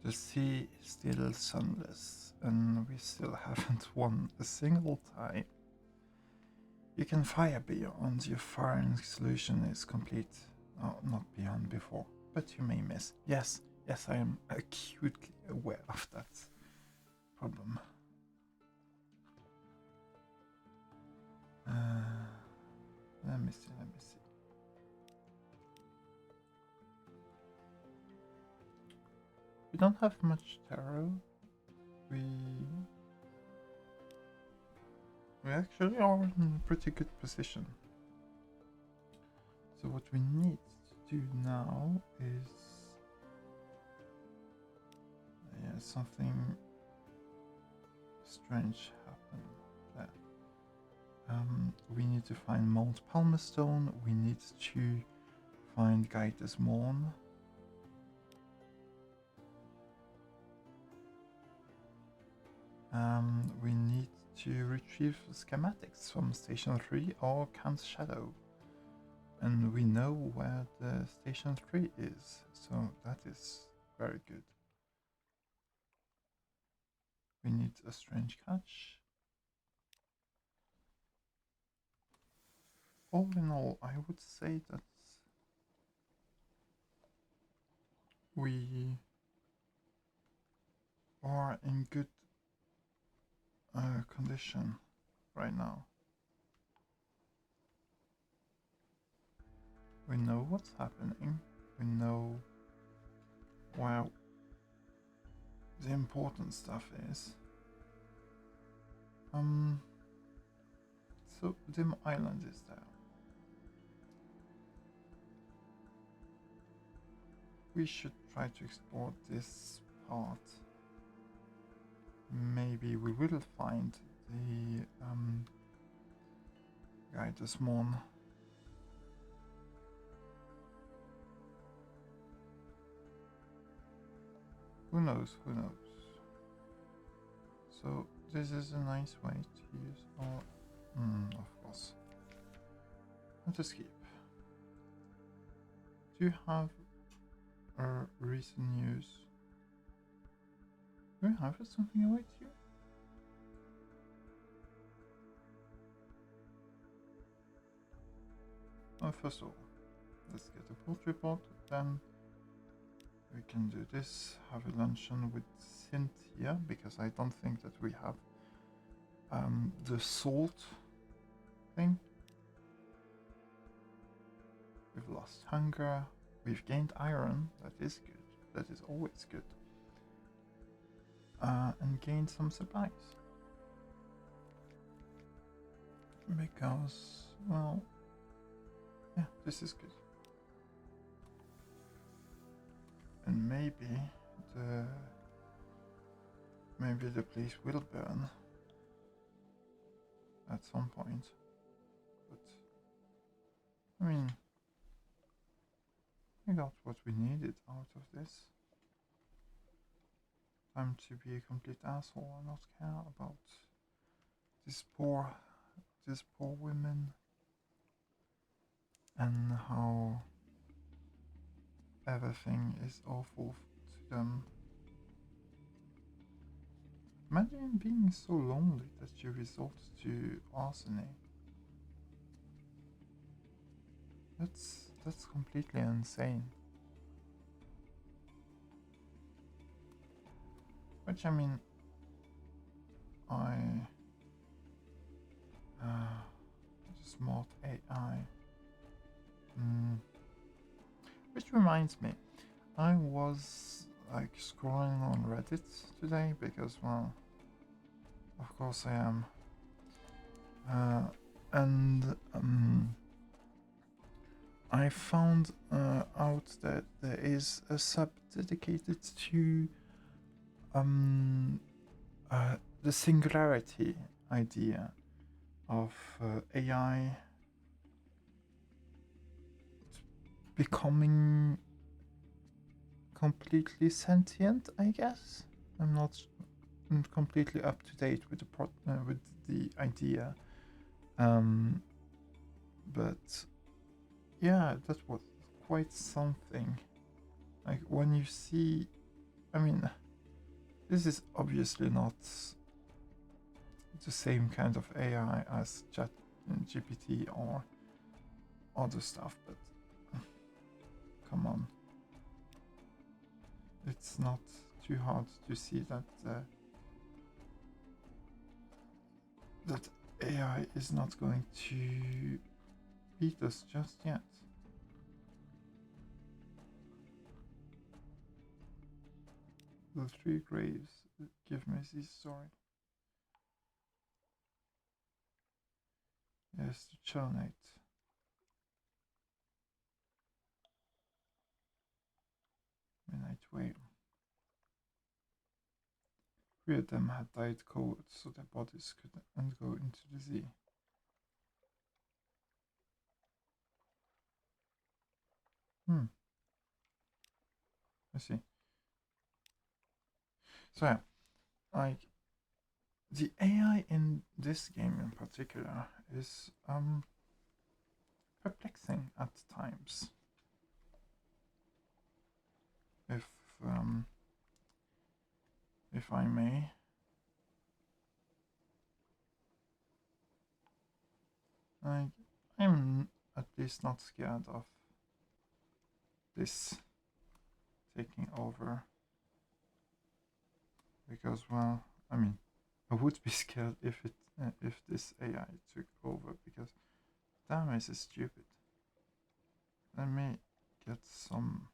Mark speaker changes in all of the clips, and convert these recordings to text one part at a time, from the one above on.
Speaker 1: The sea is still sunless, and we still haven't won a single time. You can fire beyond your firing solution is complete. Oh, not beyond before, but you may miss. Yes, I am acutely aware of that problem. Let me see. We don't have much tarot. We actually are in a pretty good position. So what we need to do now is something strange happened there. We need to find Mount Palmerstone. We need to find Gaitus Morn. We need to retrieve schematics from Station 3 or Camp Shadow. And we know where the Station 3 is, so that is very good. We need a strange catch. All in all, I would say that we are in good condition right now. We know what's happening. We know where the important stuff is. So Dim Island is there. We should try to explore this part. Maybe we will find the Gaitus Morn. Who knows? So this is a nice way to use our... of course. Let us skip. Do you have recent news? Do you have something awaits you? First of all, let's get a port report, then we can do this, have a luncheon with Cynthia, because I don't think that we have the salt thing. We've lost hunger, we've gained iron, that is good, that is always good. And gained some supplies. Because, well, yeah, this is good. And maybe the place will burn at some point. But I mean, we got what we needed out of this. Time to be a complete asshole and not care about these poor women and how everything is awful to them. Imagine being so lonely that you resort to arsony. That's completely insane. Which, I mean, smart AI. Which reminds me, I was like scrolling on Reddit today because, well, of course I am. And I found out that there is a sub dedicated to the singularity idea of AI becoming completely sentient, I guess. I'm not completely up to date with the idea, but yeah, that was quite something. Like when you see I mean, this is obviously not the same kind of AI as Chat GPT or other stuff, but come on. It's not too hard to see that that AI is not going to beat us just yet. The three graves give me this story. Yes, the chelonate. Midnight whale. 3 of them had died cold, so their bodies could not go into the sea. I see. So yeah, like the AI in this game in particular is perplexing at times. If I may. Like, I'm at least not scared of this taking over. Because, well, I mean, I would be scared if this AI took over, because damn, this is stupid. Let me get some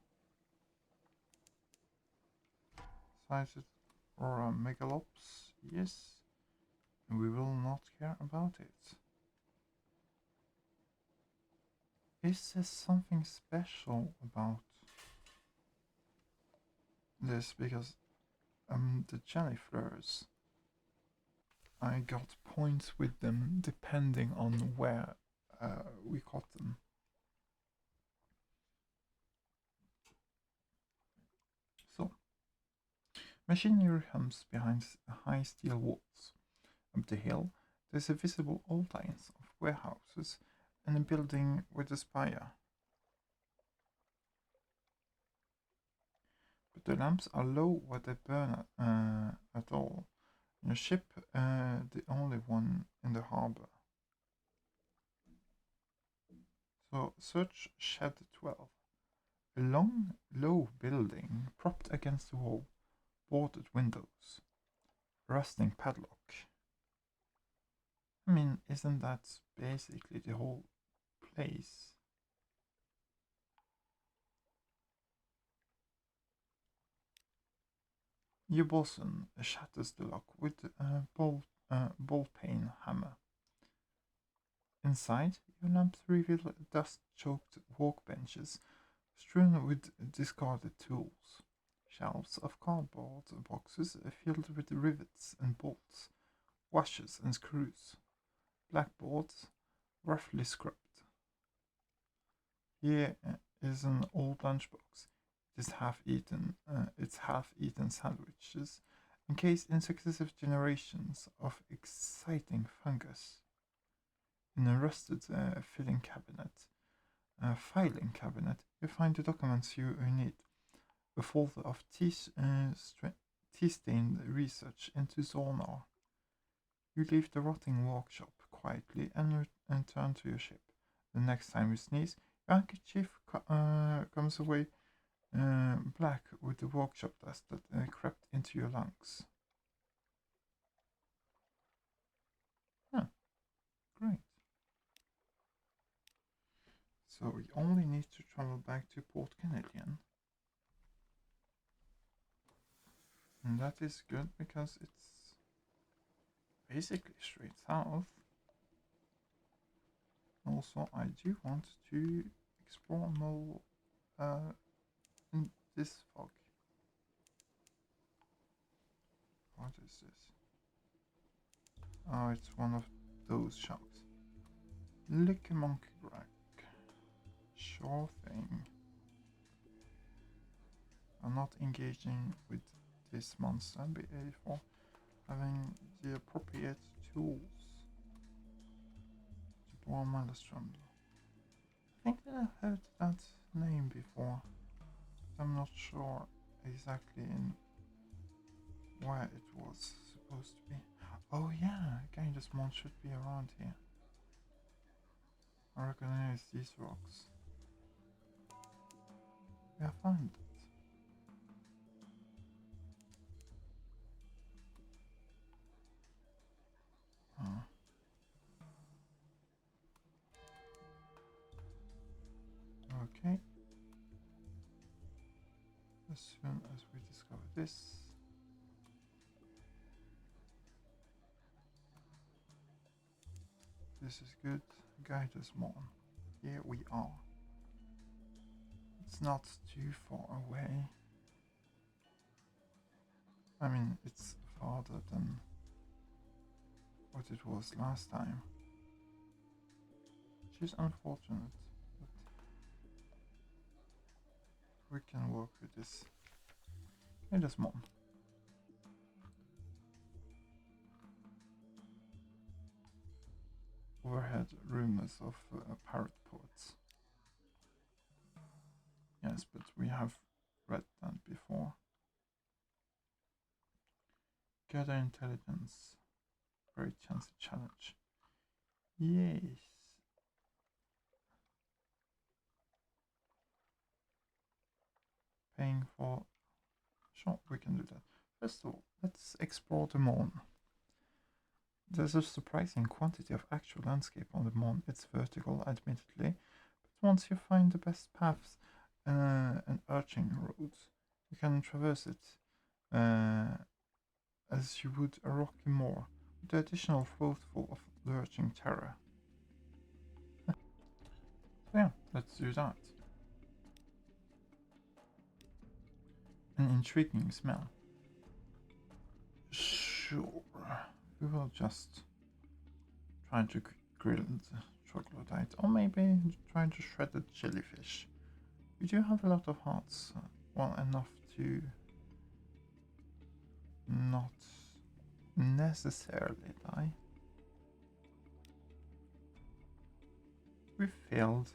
Speaker 1: sizes or megalops, yes, and we will not care about it. Is there something special about this? Because the jelly flowers, I got points with them depending on where we caught them. So, machinery hums behind high steel walls. Up the hill, there's a visible outlines of warehouses and a building with a spire. But the lamps are low where they burn at all. Your ship, the only one in the harbor. So search shed 12. A long, low building propped against the wall, boarded windows, rusting padlock. I mean, isn't that basically the whole place? Your bosun shatters the lock with a ball-peen hammer. Inside, your lamps reveal dust-choked workbenches strewn with discarded tools. Shelves of cardboard boxes filled with rivets and bolts, washers and screws. Blackboards, roughly scrubbed. Here is an old lunchbox. It is half-eaten. It's half-eaten sandwiches, encased in successive generations of exciting fungus. In a rusted filing cabinet, you find the documents you need. A folder of tea-stained research into Zonar. You leave the rotting workshop quietly and turn to your ship. The next time you sneeze, your handkerchief comes away black with the workshop dust that crept into your lungs. Huh, great. So we only need to travel back to Port Canadian. And that is good because it's basically straight south. Also, I do want to explore more in this fog. What is this? Oh, it's one of those sharks. Lick a monkey rack. Sure thing. I'm not engaging with this monster before having the appropriate tools to blow Maelstrom. I think that I've heard that name before, but I'm not sure exactly in where it was supposed to be. Oh yeah, again, this one should be around here. I recognize these rocks. Yeah, I found it. Oh. Okay. As soon as we discover this. This is good. Guide us more. Here we are. It's not too far away. I mean, it's farther than what it was last time. Which is unfortunate, but we can work with this. It is more. Overhead rumors of pirate ports. Yes, but we have read that before. Gather intelligence. Very chancy challenge. Yes. Paying for... Sure, we can do that. First of all, let's explore the Mon. There's a surprising quantity of actual landscape on the Mon. It's vertical, admittedly, but once you find the best paths and arching roads, you can traverse it as you would a rocky moor, with the additional fruitful of lurching terror. So yeah, let's do that. An intriguing smell. Sure, we will just try to grill the troglodyte, or maybe try to shred the jellyfish. We do have a lot of hearts, well enough to not necessarily die. We failed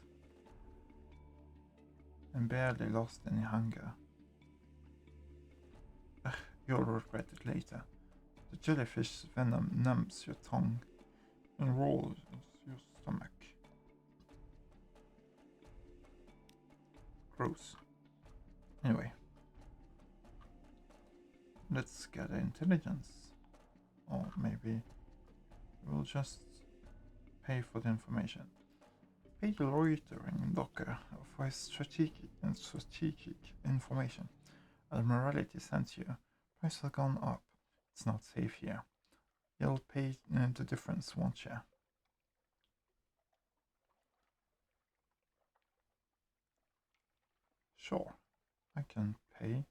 Speaker 1: and barely lost any hunger. Ugh, you'll regret it later. The jellyfish venom numbs your tongue and rolls your stomach. Gross. Anyway, let's gather intelligence. Or maybe we'll just pay for the information. Pay the loitering docker for strategic information. Admiralty sent you. Price has gone up. It's not safe here. You'll pay the difference, won't you? Sure, I can pay.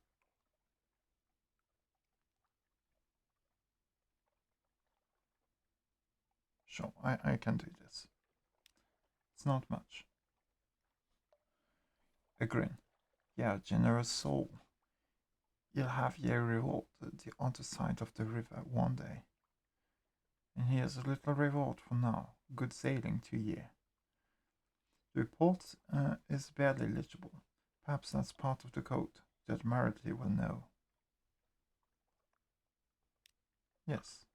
Speaker 1: Sure, I can do this. It's not much. A grin. Yeah, generous soul. You'll have your reward at the other side of the river one day. And here's a little reward for now. Good sailing to you. The report is barely legible. Perhaps that's part of the code. The Admiralty will know. Yes.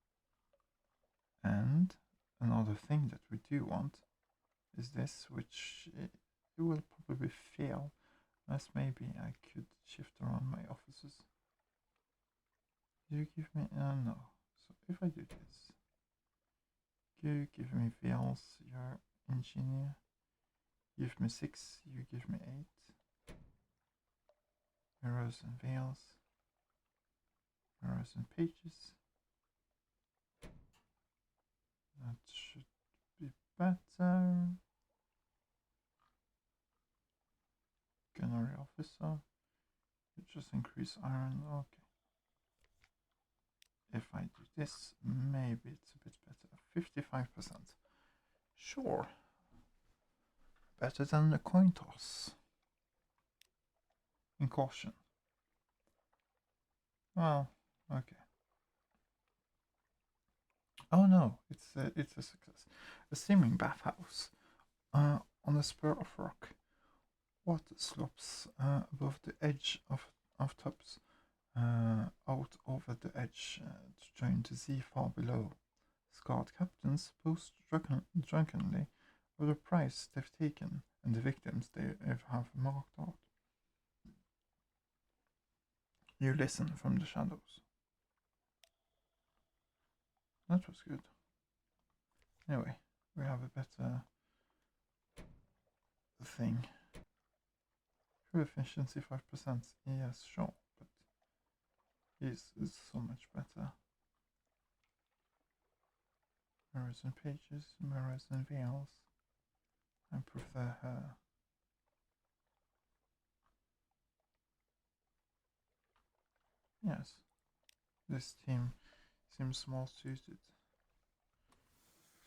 Speaker 1: And another thing that we do want is this, which it will probably fail, as maybe I could shift around my offices. You give me... no. So if I do this, you give me Vales, your engineer. Give me 6, you give me 8. Mirrors and Vales. Mirrors and pages. That should be better. Gunnery officer. You just increase iron. Okay. If I do this, maybe it's a bit better. 55%. Sure. Better than the coin toss. In caution. Well, okay. Oh no, it's a success. A steaming bathhouse on a spur of rock. Water slopes above the edge of tubs out over at the edge to join the sea far below. Scarred captains boast drunkenly of the prize they've taken and the victims they have marked out. You listen from the shadows. That was good. Anyway, we have a better thing. Crew efficiency 5%. Yes, sure, but his is so much better. Mirrors and pages, mirrors and veils. I prefer her. Yes, this team seems more suited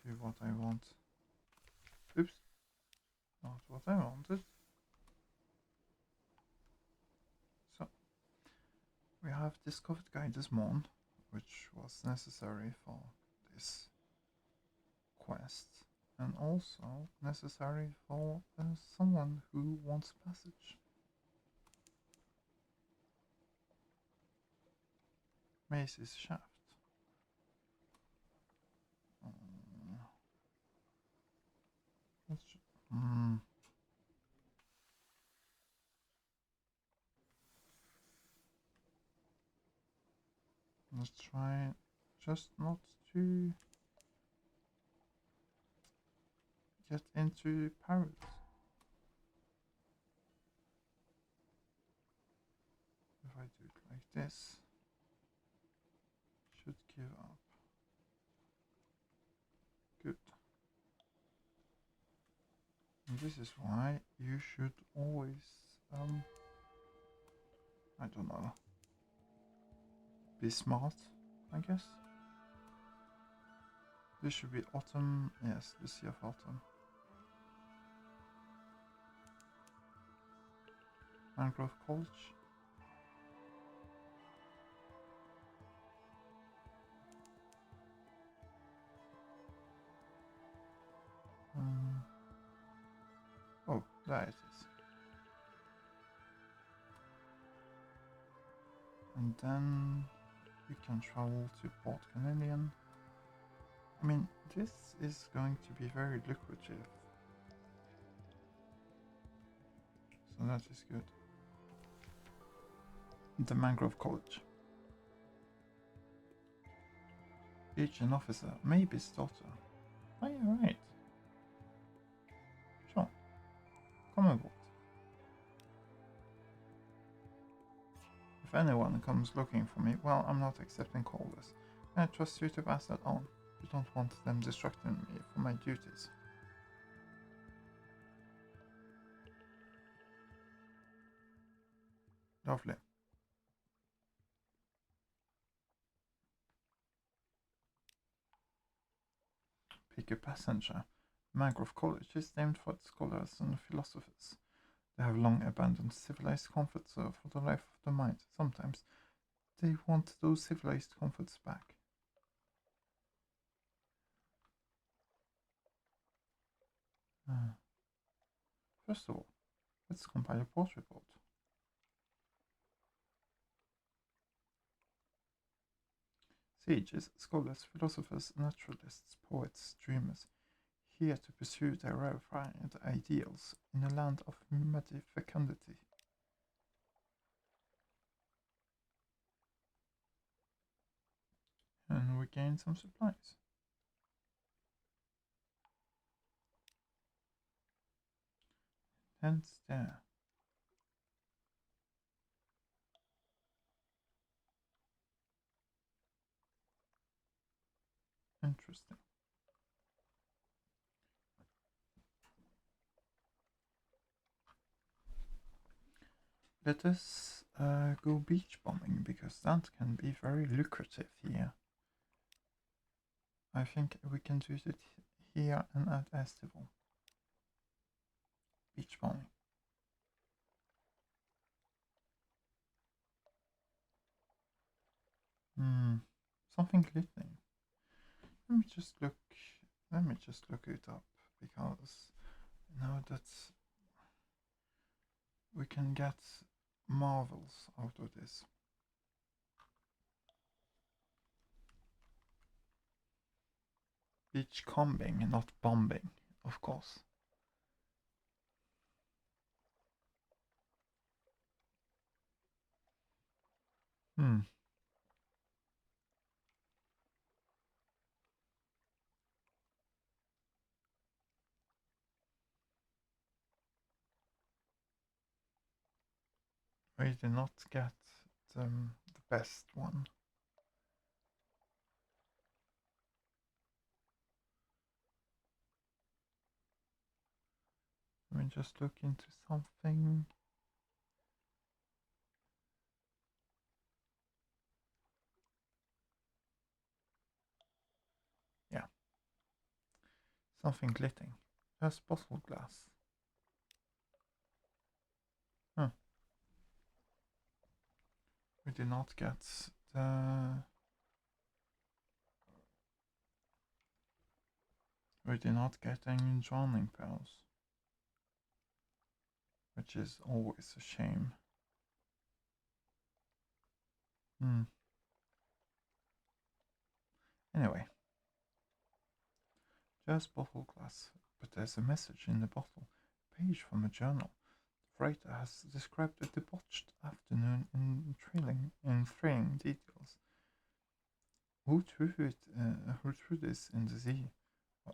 Speaker 1: to what I want. Oops, not what I wanted. So, we have discovered Guy Desmond, which was necessary for this quest, and also necessary for someone who wants passage. Mace's shaft. Let's, let's try just not to get into pirates. If I do it like this, should give up. Good. And this is why you should always, I don't know, be smart, I guess. This should be autumn, yes, the Sea of Autumn. Mangrove College. Oh, there it is. And then we can travel to Port Canadian. I mean, this is going to be very lucrative. So that is good. The Mangrove College. Agent officer, maybe's daughter. Oh yeah, right. Sure. Come aboard. If anyone comes looking for me, well, I'm not accepting callers. I trust you to pass that on. You don't want them distracting me from my duties. Lovely. Pick a passenger. Mangrove College is named for its scholars and philosophers. They have long abandoned civilized comforts for the life of the mind. Sometimes they want those civilized comforts back. First of all, let's compile a port report. Sages, scholars, philosophers, naturalists, poets, dreamers, here to pursue their rarefied ideals in a land of muddy fecundity. And we gain some supplies. Hence there. Interesting. Let us go beach bombing, because that can be very lucrative here. I think we can do it here and at Estival. Beach bombing. Something glittering. Let me just look it up, because I know that we can get marvels out of this. beach combing, not bombing, of course. Hmm. We did not get the best one. Let me just look into something. Yeah, something glitting. Just bottle glass. Huh. We did not get the. We did not get any drowning pearls, which is always a shame. Hmm. Anyway, just bottle glass, but there's a message in the bottle, a page from a journal. The writer has described a debauched afternoon in thrilling details. Who threw this in the sea?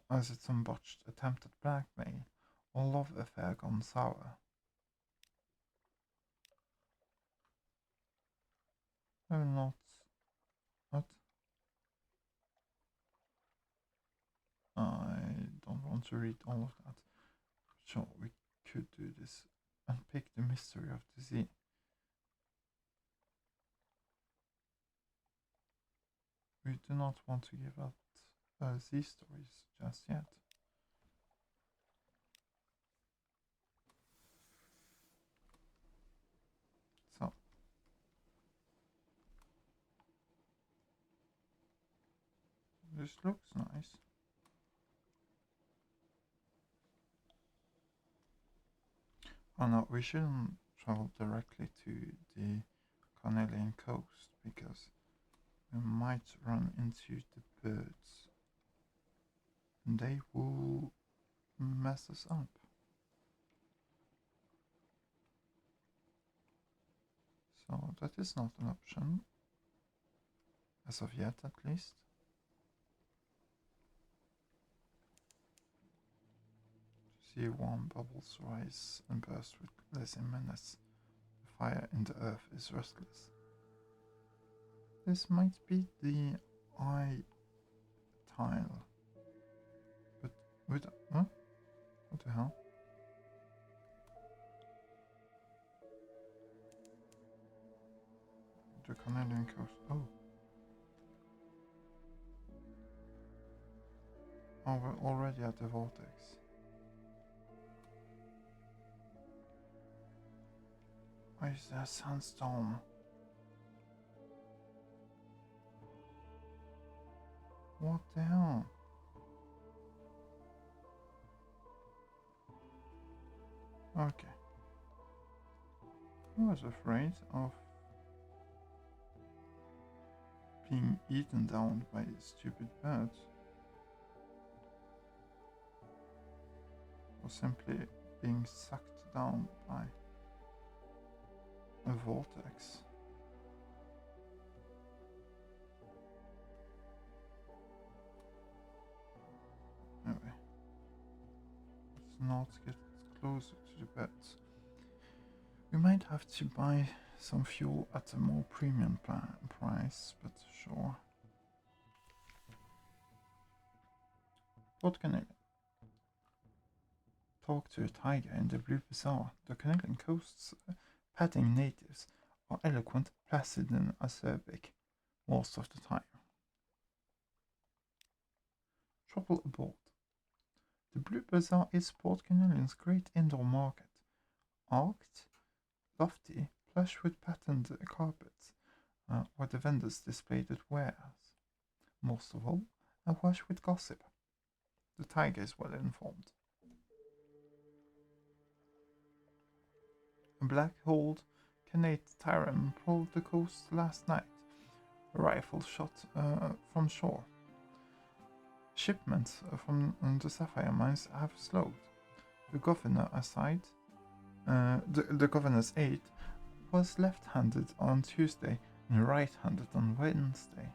Speaker 1: Was it some botched attempt at blackmail, or love affair gone sour? I will not. What? I don't want to read all of that. Sure, we could do this. Unpick the mystery of the sea. We do not want to give out sea stories just yet. So, this looks nice. Oh no, we shouldn't travel directly to the Canadian coast because we might run into the birds and they will mess us up. So that is not an option, as of yet at least. See warm bubbles rise and burst with blazing menace. The fire in the earth is restless. This might be the eye tile. But with huh? What the hell? The Canadian coast. Oh. Oh, we're already at the vortex. Why is there a sandstorm? What the hell? Okay. I was afraid of being eaten down by stupid birds. Or simply being sucked down by a vortex. Anyway, let's not get closer to the birds. We might have to buy some fuel at a more premium price, but sure. What can I talk to a tiger in the Blue Bazaar? The Canadian coast's patting natives are eloquent, placid, and acerbic most of the time. Trouble aboard. The Blue Bazaar is Port Canadian's great indoor market. Arched, lofty, plush with patterned carpets, where the vendors display their wares. Most of all, awash with gossip. The tiger is well informed. A black-holed Canate Tyran pulled the coast last night, a rifle shot from shore. Shipments from the sapphire mines have slowed. The governor aside, the governor's aide was left-handed on Tuesday and right-handed on Wednesday.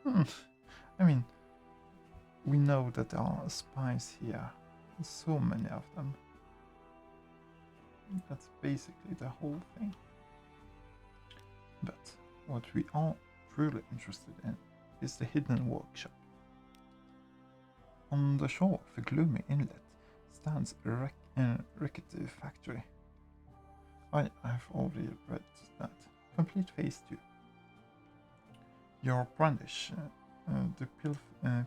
Speaker 1: I mean, we know that there are spies here. So many of them. That's basically the whole thing. But what we are truly interested in is the hidden workshop. On the shore of a gloomy inlet stands a rickety factory. I've already read that. Complete phase 2. Your brandish the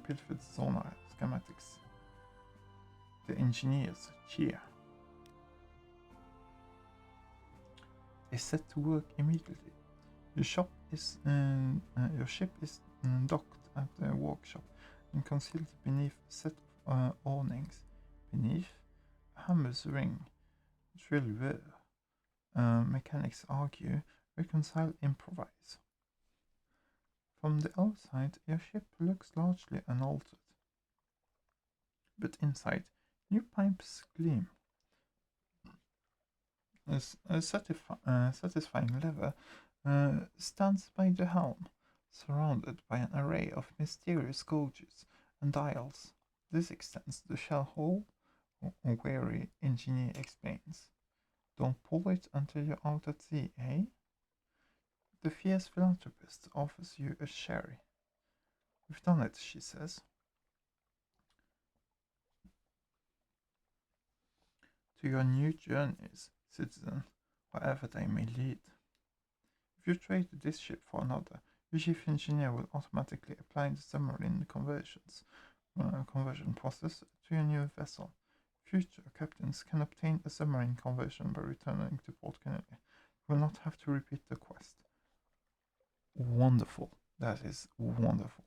Speaker 1: pilfered sonar schematics. The engineers cheer. They set to work immediately. Your ship is docked at the workshop and concealed beneath a set of awnings. Beneath, a hammer's ring, drill whir. Mechanics argue, reconcile, improvise. From the outside, your ship looks largely unaltered. But inside, new pipes gleam. A satisfying lever stands by the helm, surrounded by an array of mysterious gauges and dials. This extends the shell hole, a wary engineer explains. Don't pull it until you're out at sea, eh? The fierce philanthropist offers you a sherry. We've done it, she says. To your new journeys, citizen, wherever they may lead. If you trade this ship for another, your chief engineer will automatically apply the submarine conversion process to your new vessel. Future captains can obtain a submarine conversion by returning to Port Kennedy. You will not have to repeat the quest. Wonderful. That is wonderful.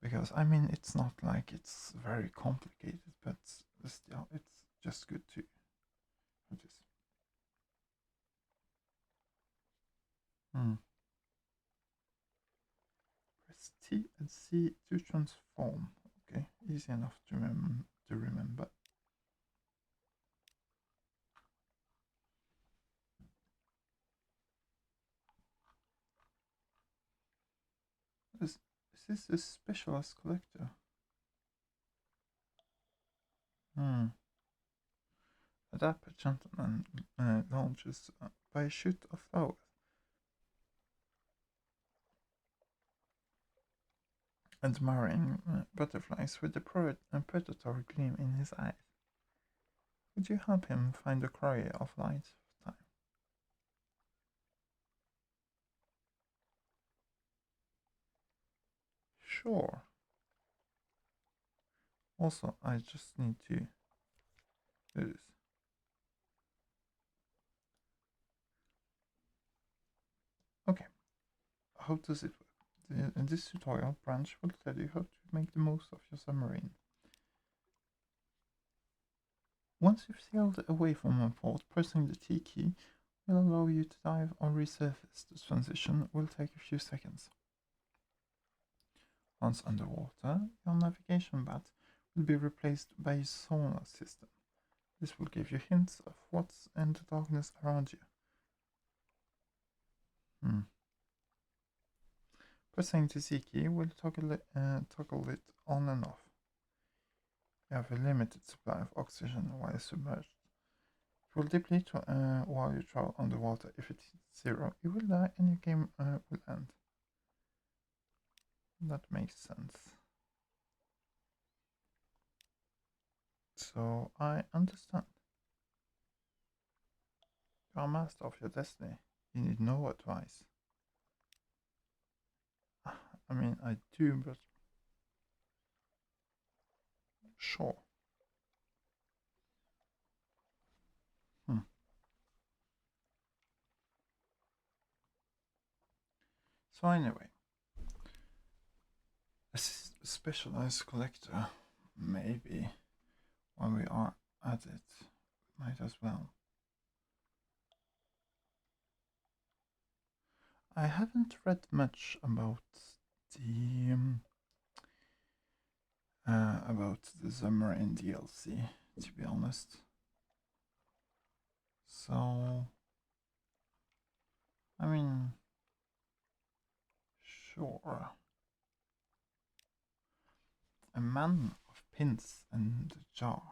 Speaker 1: Because, I mean, it's not like it's very complicated, but still, it's just good to have this. Press T and C to transform. Okay, easy enough to remember. Is this a specialized collector? A dapper gentleman launches by a shoot of flowers. Admiring butterflies with a predatory gleam in his eyes. Would you help him find the courier of light of time? Sure. Also, I just need to do this. Okay. How does it work? In this tutorial, Branch will tell you how to make the most of your submarine. Once you've sailed away from a port, pressing the T key will allow you to dive or resurface. This transition will take a few seconds. Once underwater, your navigation bat will be replaced by a sonar system. This will give you hints of what's in the darkness around you. Pressing the C key will toggle it on and off. You have a limited supply of oxygen while submerged. It will deplete while you travel underwater. If it hits 0, you will die and your game will end. That makes sense. So I understand. You are master of your destiny. You need no advice. I mean, I do, but sure. So anyway, a specialized collector, maybe while we are at it, might as well. I haven't read much the about the Zubmarine DLC, to be honest. So, I mean, sure. A man of pins and jar.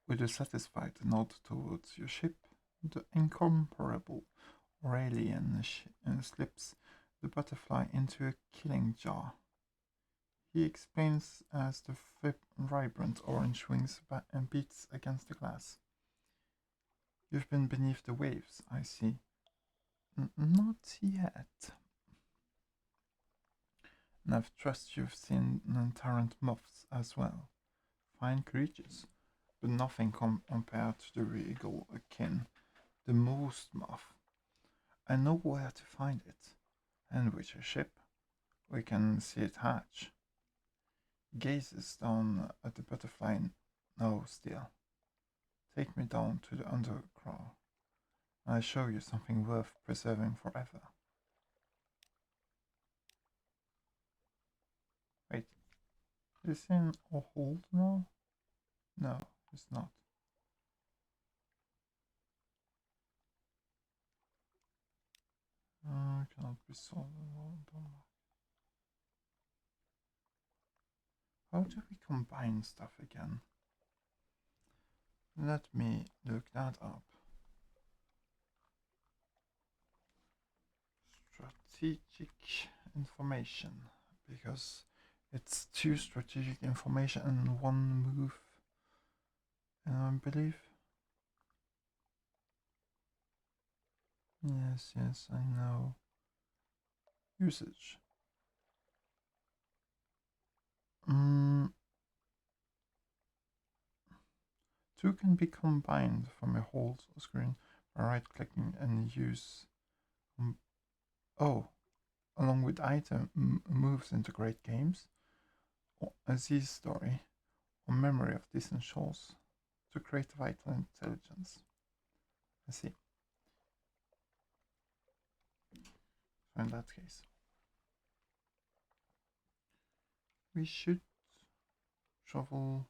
Speaker 1: With a satisfied nod towards your ship, the incomparable Aurelian slips the butterfly into a killing jar. He explains as the vibrant orange wings and beats against the glass. You've been beneath the waves, I see. Not yet. And I've trust you've seen tyrant moths as well. Fine creatures, but nothing compared to the regal akin, the moose moth. I know where to find it, and with your ship, we can see it hatch. Gazes down at the butterfly. No, still. Take me down to the undercrow. I'll show you something worth preserving forever. Wait, is he in a hold now? No, it's not. Cannot be solved. How do we combine stuff again? Let me look that up. Strategic information, because it's 2 strategic information and 1 move, I believe. Yes, I know. Usage. 2 can be combined from a hold screen by right-clicking and use. Along with item moves into great games, or a Z story, or memory of distant shores to create vital intelligence. I see. So in that case, we should travel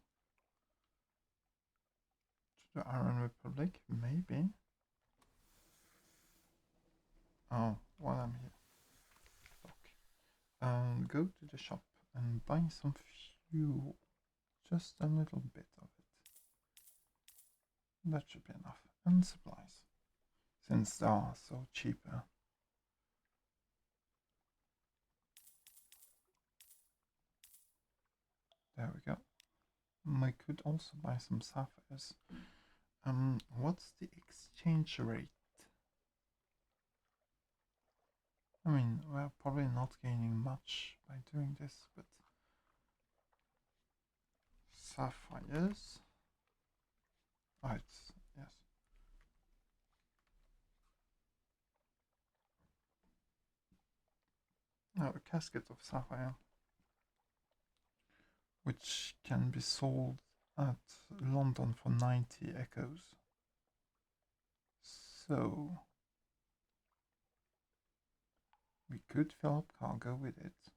Speaker 1: to the Iron Republic, maybe. Oh, while I'm here. Go to the shop and buy some fuel. Just a little bit of it. That should be enough. And supplies, since they are so cheaper. There we go. I could also buy some sapphires. What's the exchange rate? I mean, we're probably not gaining much by doing this, but sapphires. Right, yes. Now a casket of sapphire, which can be sold at London for 90 echoes. So we could fill up cargo with it.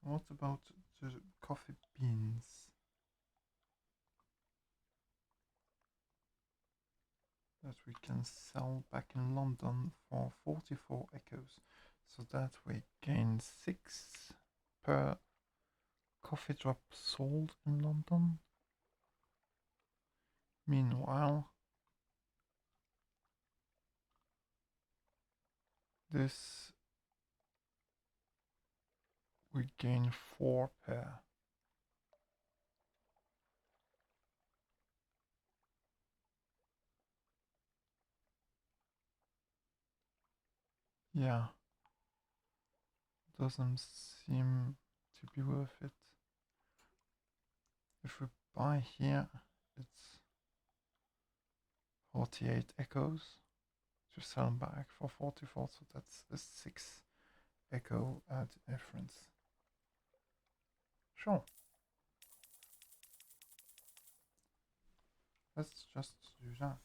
Speaker 1: What about the coffee beans? That we can sell back in London for 44 echoes. So that we gain 6 per coffee drop sold in London. Meanwhile, this we gain 4 per. Yeah, doesn't seem to be worth it. If we buy here, it's 48 echoes to sell back for 44, so that's a 6 echo difference. Sure. Let's just do that.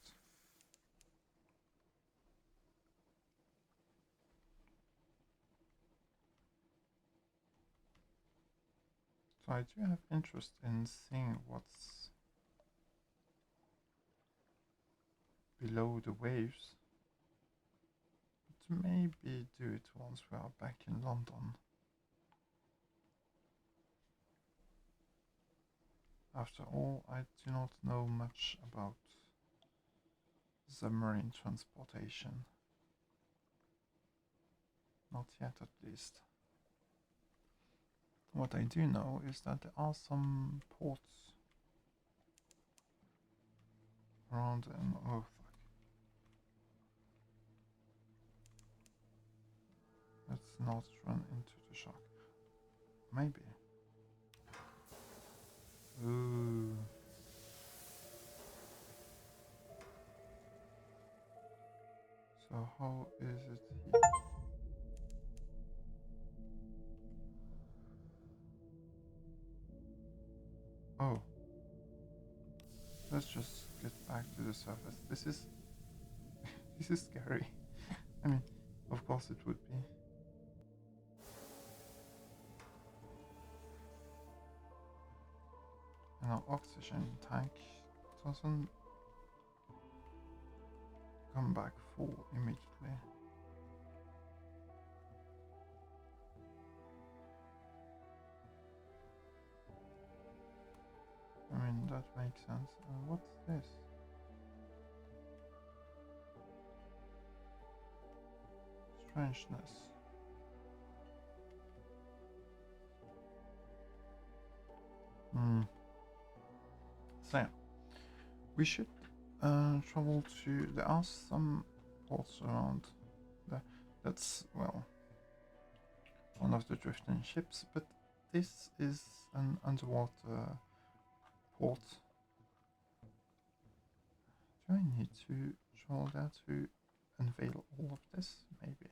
Speaker 1: So I do have interest in seeing what's below the waves. But maybe do it once we are back in London. After all, I do not know much about submarine transportation. Not yet, at least. What I do know is that there are some ports around and oh fuck. Let's not run into the shark. Maybe. Ooh. So how is it here? Oh. Let's just get back to the surface. This is this is scary. I mean, of course it would be. And our oxygen tank doesn't come back full immediately. I mean, that makes sense. What's this? Strangeness. So yeah, we should travel to. There are some ports around there. That's well, one of the drifting ships, but this is an underwater port. Do I need to travel there to unveil all of this? Maybe.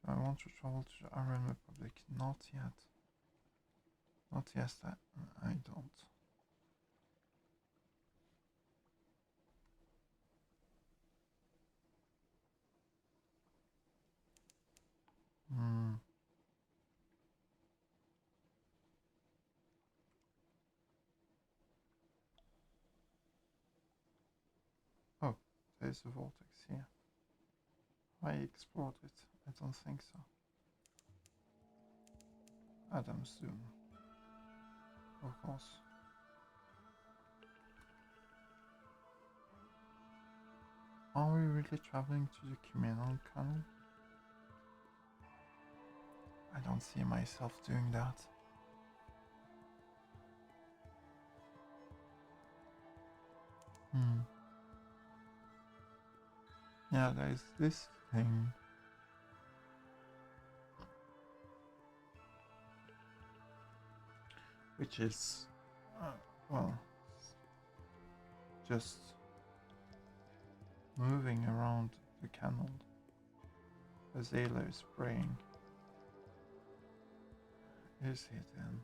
Speaker 1: Do I want to travel to the Iron Republic? Not yet. Not yet, I don't. Hmm. Oh, there's a vortex here. I explored it. I don't think so. Adam's Zoom. Of course. Are we really traveling to the communal canal? I don't see myself doing that. Yeah, there's this thing. Which is, well, just moving around the canal. Azalea is praying. Is he then?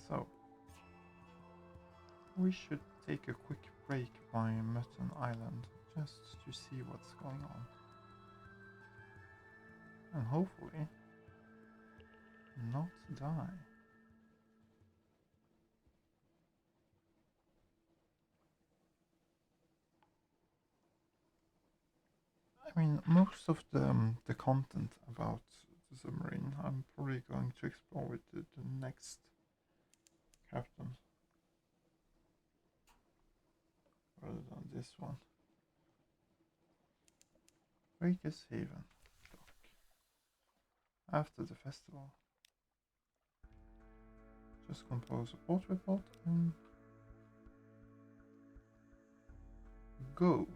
Speaker 1: So, we should take a quick break by Mutton Island just to see what's going on. And hopefully, not die. I mean, most of the content about the submarine, I'm probably going to explore with the next captain, rather than this one. Vegas Haven. Dock. After the festival. Just compose a port report and go.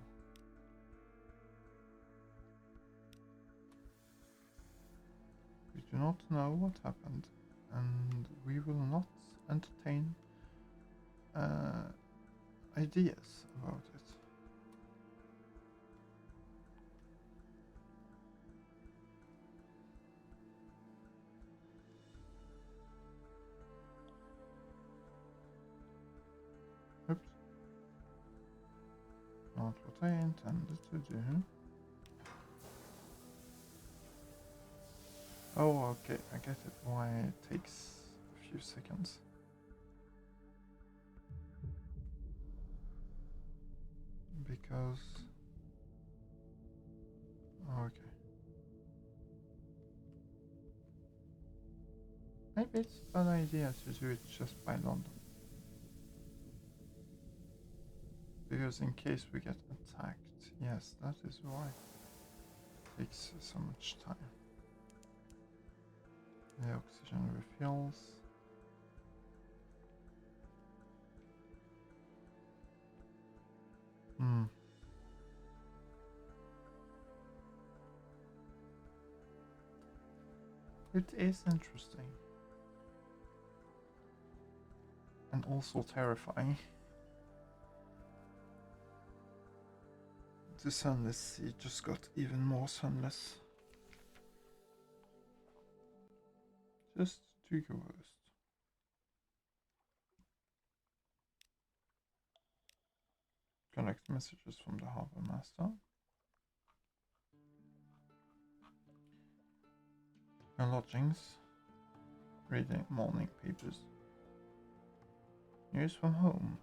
Speaker 1: We do not know what happened, and we will not entertain ideas about it. not what I intended to do. Oh, okay, I get it why it takes a few seconds. Because... oh, okay. Maybe it's a bad idea to do it just by London. Because in case we get attacked, yes, that is why it takes so much time. The oxygen refills. It is interesting. And also terrifying. The Sunless Sea just got even more sunless. Just to your worst. Collect messages from the Harbour Master. And lodgings. Reading morning papers. News from home.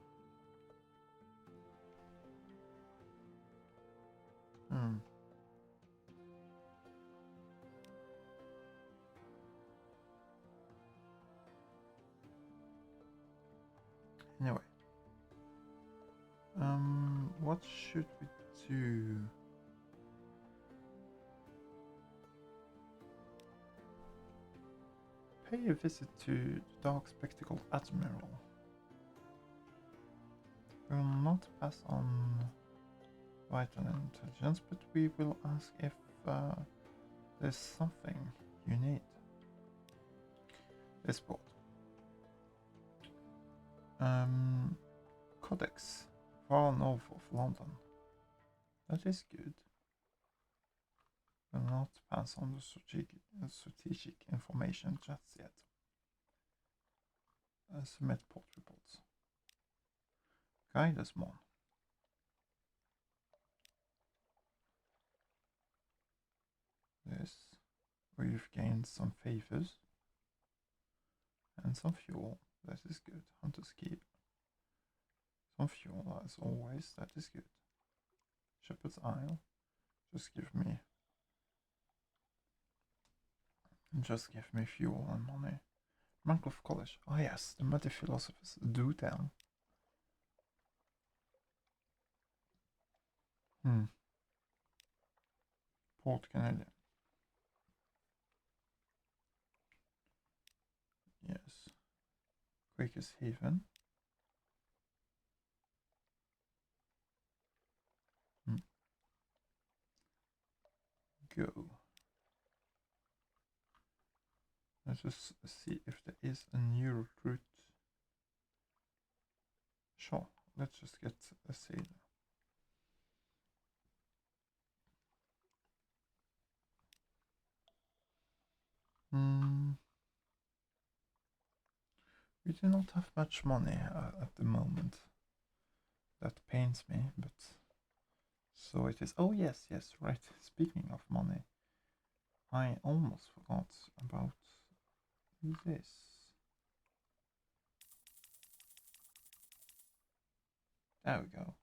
Speaker 1: Anyway. What should we do? Pay a visit to the Dark Spectacled Admiral. We will not pass on vital intelligence, but we will ask if there's something you need. This port. Codex, far north of London. That is good. Will not pass on the strategic information just yet. Submit port reports. Guide us more. This, we've gained some favors and some fuel. That is good. Hunter's Keep. Some fuel, as always. That is good. Shepherd's Isle. Just give me fuel and money. Mancroft College. Oh yes, the muddy philosophers do tell. Port Canadian. Yes. Quakers Haven. Go. Let's just see if there is a new recruit. Sure, let's just get a sailor. We do not have much money at the moment. That pains me, but so it is. Oh yes, right. Speaking of money, I almost forgot about this. There we go.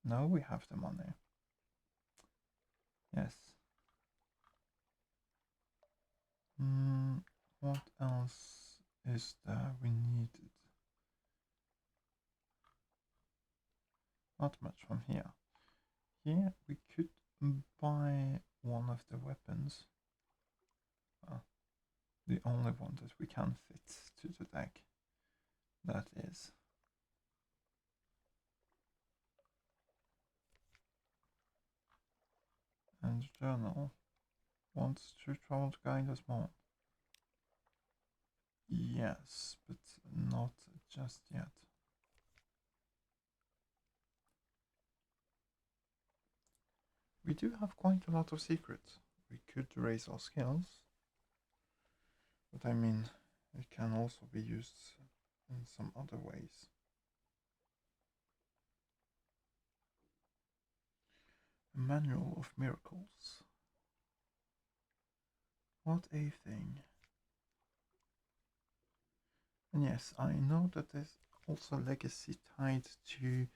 Speaker 1: Now we have the money. Yes. What else is there we needed? Not much from here. Here we could buy one of the weapons. The only one that we can fit to the deck. That is. And journal wants to travel to guide us more. Yes, but not just yet. We do have quite a lot of secrets. We could raise our skills. But I mean, it can also be used in some other ways. Manual of Miracles. What a thing. And yes, I know that there's also legacy tied to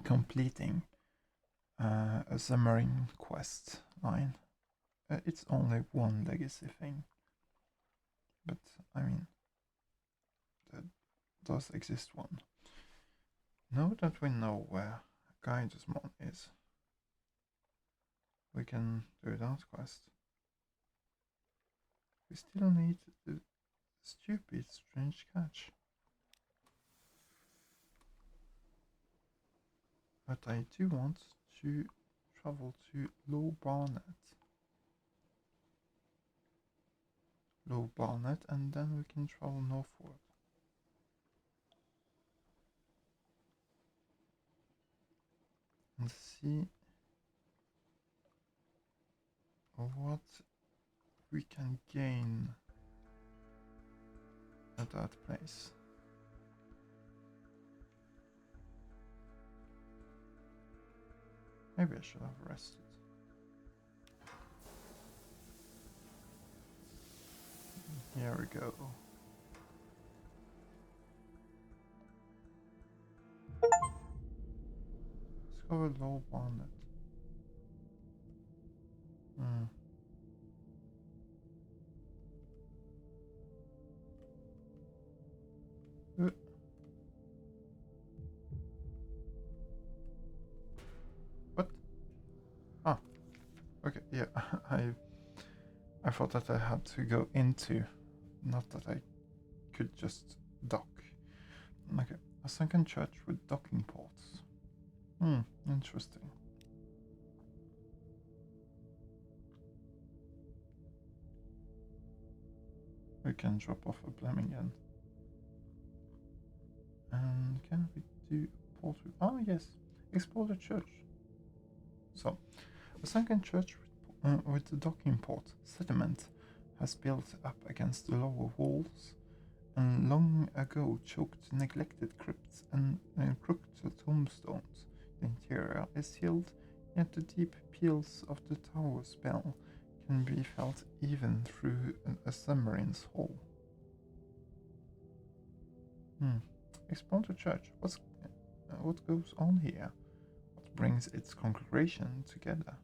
Speaker 1: completing a submarine quest line. It's only one legacy thing, but I mean, there does exist one. Now that we know where Gaidusmon is, we can do that quest. We still need the stupid strange catch. But I do want to travel to Low Barnet. And then we can travel northward. And see what we can gain at that place. Maybe I should have rested. Here we go. Discover Low Barnet. What? Ah, okay, yeah, I thought that I had to go into, not that I could just dock. Okay, a sunken church with docking ports. Interesting. We can drop off a Blemmingen. And can we do port? Oh yes, explore the church. So, a sunken church with the docking port sediment has built up against the lower walls, and long ago choked neglected crypts and crooked tombstones. The interior is sealed, yet the deep peals of the tower's bell can be felt even through a submarine's hull. Explore the church. What goes on here? What brings its congregation together?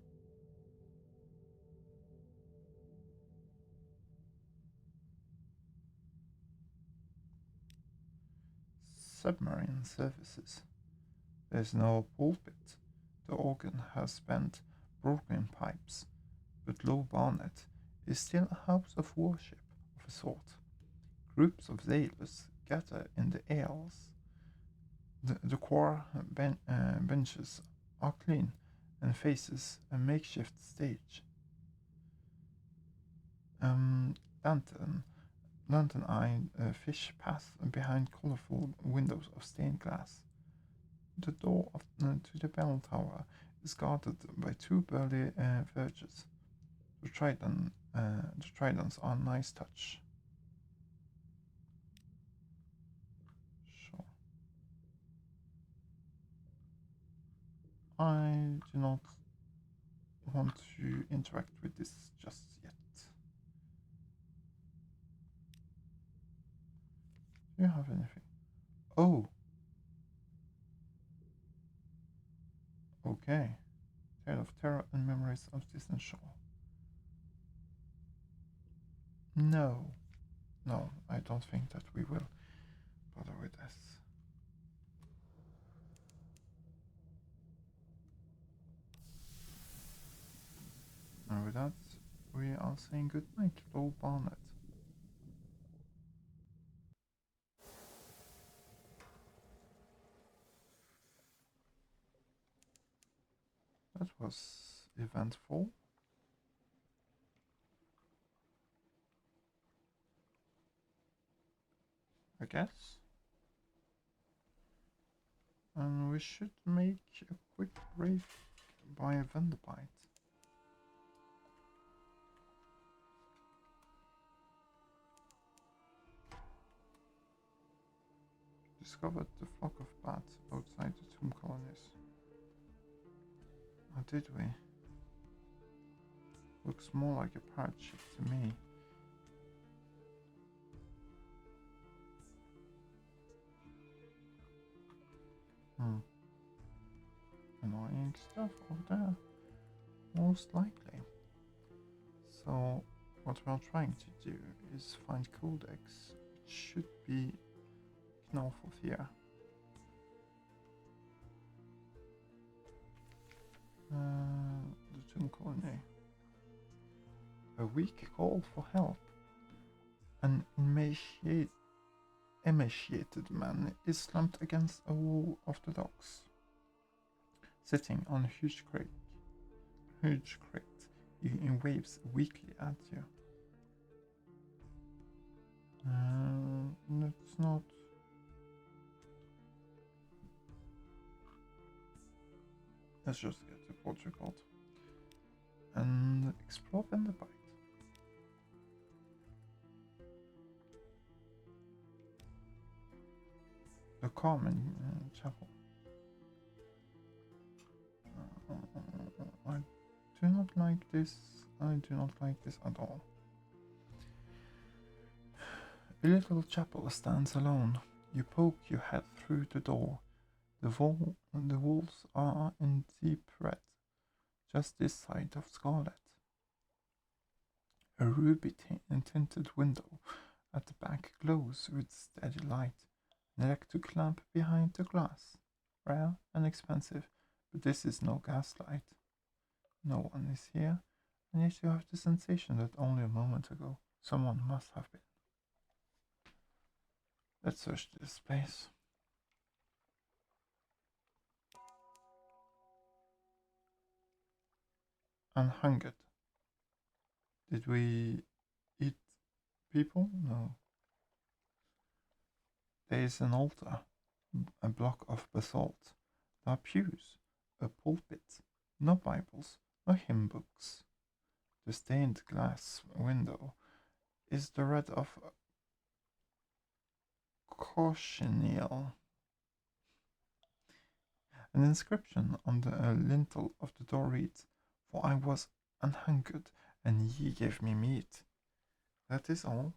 Speaker 1: Submarine services. There's no pulpit. The organ has spent broken pipes, but Low Barnet is still a house of worship of a sort. Groups of sailors gather in the aisles. The choir benches are clean and faces a makeshift stage. Lantern-eyed fish pass behind colorful windows of stained glass. The door to the bell tower is guarded by two burly vergers. The tridents are a nice touch. Sure. I do not want to interact with this just yet. Do you have anything? Oh. Okay. Tale of terror and memories of distant shore. No. No, I don't think that we will bother with this. And with that, we are saying goodnight, Low Barnet. That was eventful. I guess. And we should make a quick break by a Vanderbite. Discovered the flock of bats outside the tomb colonies. Or did we? Looks more like a pirate ship to me. Annoying stuff over there. Most likely. So, what we are trying to do is find codex, which should be north of here. The Tomb Colony. A weak call for help. An emaciated man is slumped against a wall of the docks. Sitting on a huge crate, he waves weakly at you. It's not. Let's just get to port report and explore in the bite. The Carmen Chapel. I do not like this. I do not like this at all. A little chapel stands alone. You poke your head through the door. The walls are in deep red, just this side of scarlet. A ruby tinted window at the back glows with steady light. An electric lamp behind the glass. Rare and expensive, but this is no gaslight. No one is here, and yet you have the sensation that only a moment ago someone must have been. Let's search this place. Unhungered. Did we eat people? No. There is an altar, a block of basalt. There are pews, a pulpit, no Bibles, no hymn books. The stained glass window is the red of cochineal. An inscription on the lintel of the door reads, "For I was unhungered, and ye gave me meat." That is all.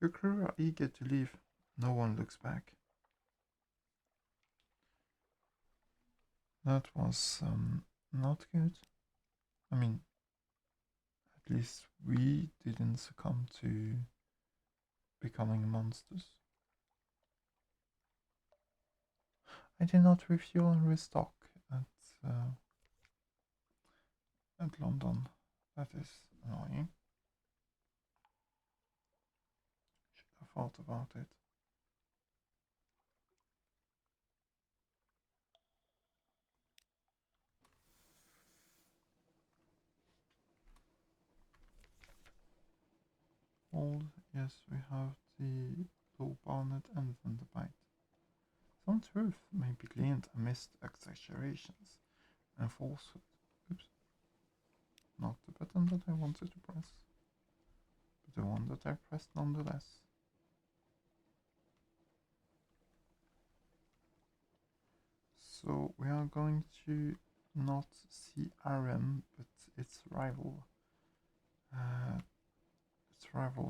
Speaker 1: Your crew are eager to leave. No one looks back. That was not good. I mean, at least we didn't succumb to becoming monsters. I did not refuel and restock at London. That is annoying. Should have thought about it. Old, yes, we have the low barnet and then the bite. Some truth may be gleaned amidst exaggerations and falsehood. Oops. Not the button that I wanted to press, but the one that I pressed nonetheless. So we are going to not see RM, but its rival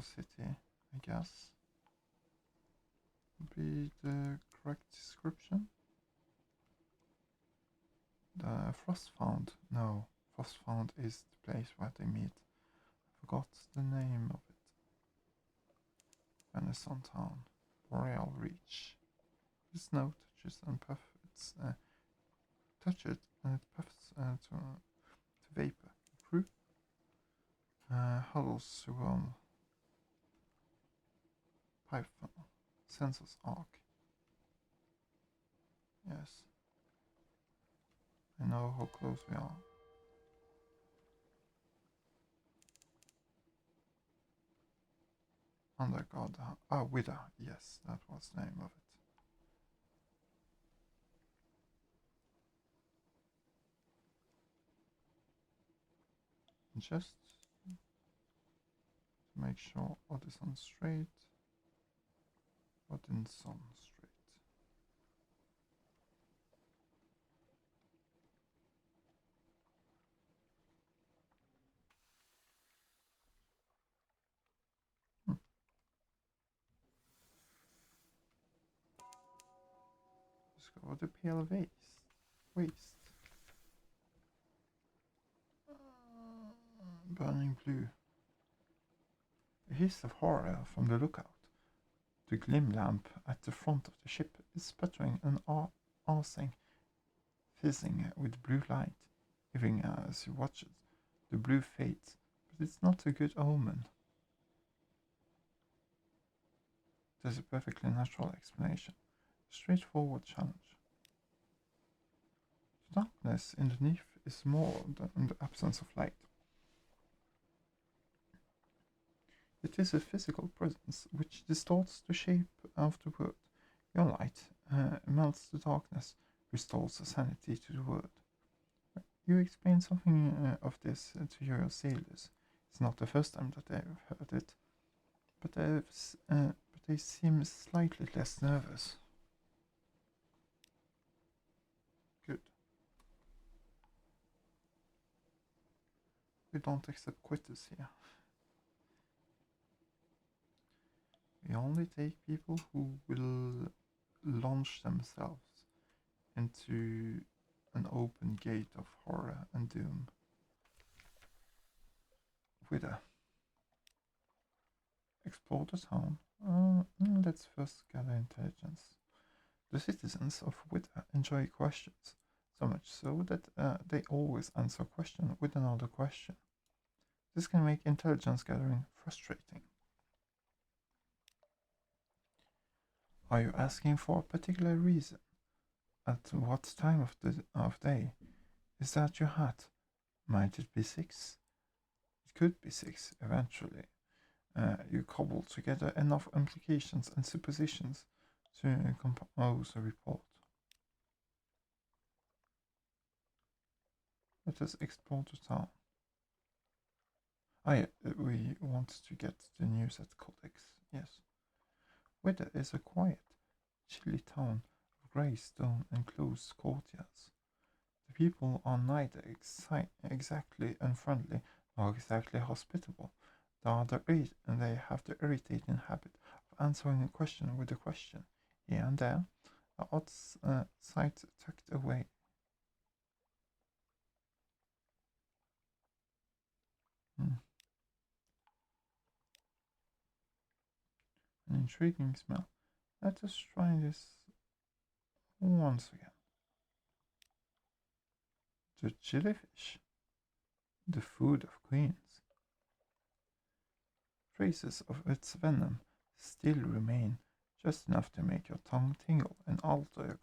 Speaker 1: city, I guess, would be the correct description. The Frostfound. No, Frostfound is the place where they meet. I forgot the name of it. Venison Town. Boreal Reach. The snow touches and puffs. Touch it and it puffs to vapor. Crew huddles through pipe funnel. Sensors arc. Yes. I know how close we are. Underguard. Wither. Yes, that was the name of it. Just to make sure what is on straight, what is on straight. Discover the pale waste. Burning blue. A hiss of horror from the lookout. The glim lamp at the front of the ship is sputtering and arcing, fizzing with blue light. Even as he watches, the blue fades, but it's not a good omen. There's a perfectly natural explanation. A straightforward challenge. The darkness underneath is more than the absence of light. It is a physical presence which distorts the shape of the world. Your light melts the darkness, restores sanity to the world. You explain something of this to your sailors. It's not the first time that they've heard it, but they seem slightly less nervous. Good. We don't accept quitters here. We only take people who will launch themselves into an open gate of horror and doom. Wither. Explore the town. Let's first gather intelligence. The citizens of Wither enjoy questions, so much so that they always answer a question with another question. This can make intelligence gathering frustrating. Are you asking for a particular reason? At what time of day? Is that your hat? Might it be 6? It could be 6 eventually. You cobble together enough implications and suppositions to compose a report. Let us explore the town. Ah, yeah, we want to get the news at Codex, yes. Wither is a quiet, chilly town of grey stone and closed courtyards. The people are neither exactly unfriendly nor exactly hospitable. They have the irritating habit of answering a question with a question, here and there, a odd sight tucked away. An intriguing smell. Let us try this once again. The jellyfish, the food of queens. Traces of its venom still remain, just enough to make your tongue tingle and alter your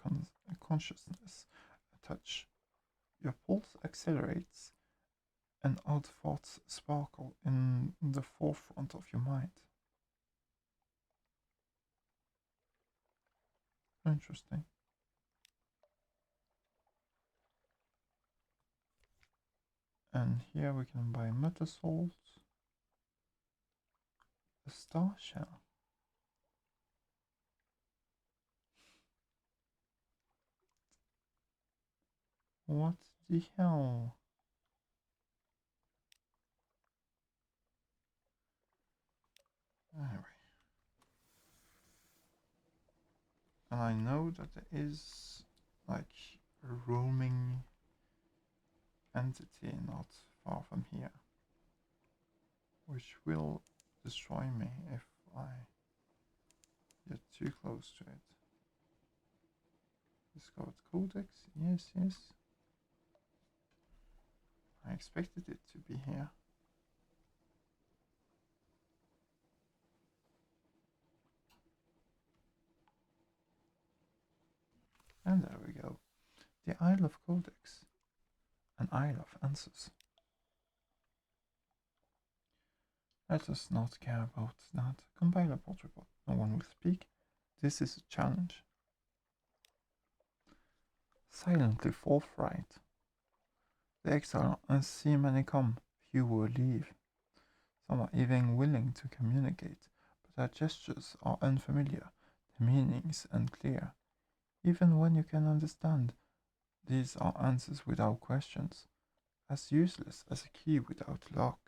Speaker 1: consciousness a touch. Your pulse accelerates, and odd thoughts sparkle in the forefront of your mind. Interesting. And here we can buy metal salt, a star shell. What the hell? Anyway. And I know that there is like a roaming entity not far from here, which will destroy me if I get too close to it. Discovered Codex, yes, yes. I expected it to be here. And there we go. The Isle of Codex. An Isle of Answers. Let us not care about that. Compile a plot report. No one will speak. This is a challenge. Silently forthright. The exile and see many come, few will leave. Some are even willing to communicate, but their gestures are unfamiliar, the meanings unclear. Even when you can understand, these are answers without questions, as useless as a key without lock.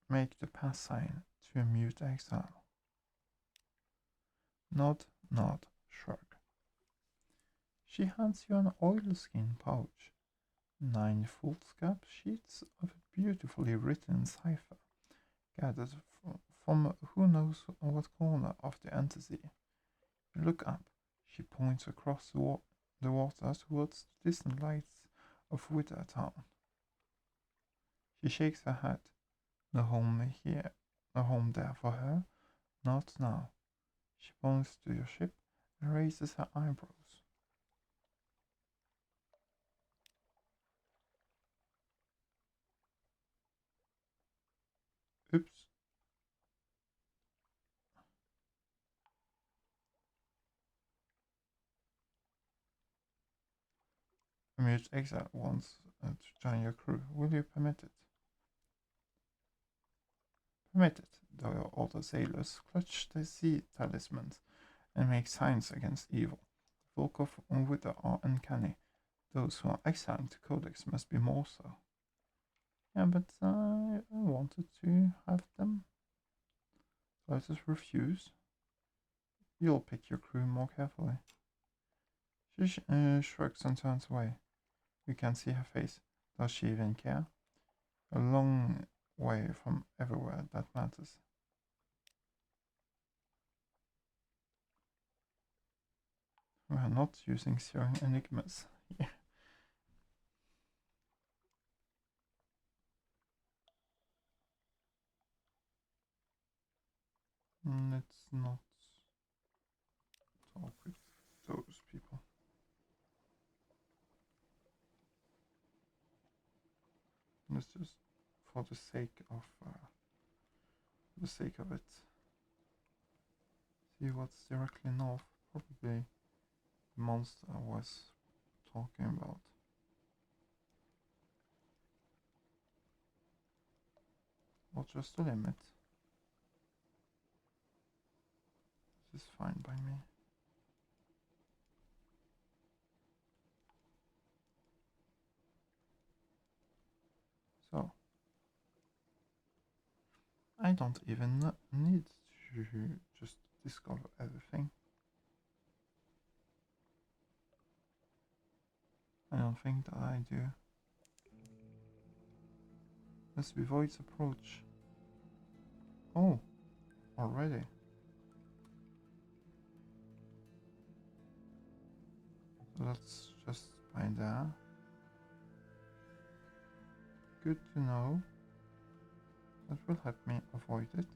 Speaker 1: Make the pass sign to a mute exile. Nod, nod, shrug. She hands you an oilskin pouch. 9 foolscap sheets of beautifully written cipher, gathered from who knows what corner of the entity. You look up. She points across the water towards the distant lights of Wither Town. She shakes her head. No home here, no home there for her. Not now. She points to your ship and raises her eyebrows. Oops. A mute exile wants to join your crew. Will you permit it? Permit it. The older sailors clutch their sea talismans and make signs against evil. The folk of Wither are uncanny. Those who are exiled to Codex must be more so. Yeah, but I wanted to have them. So I just refuse. You'll pick your crew more carefully. She shrugs and turns away. You can't see her face. Does she even care? A long way from everywhere that matters. We are not using searing enigmas here. Let's not talk with those people. Let's just, for the sake of it, see what's directly north. Probably the monster I was talking about. Or just the limit. This is fine by me. So, I don't even need to just discover everything. I don't think that I do. Must be Void's approach. Oh, already. So that's just by there. Good to know. That will help me avoid it.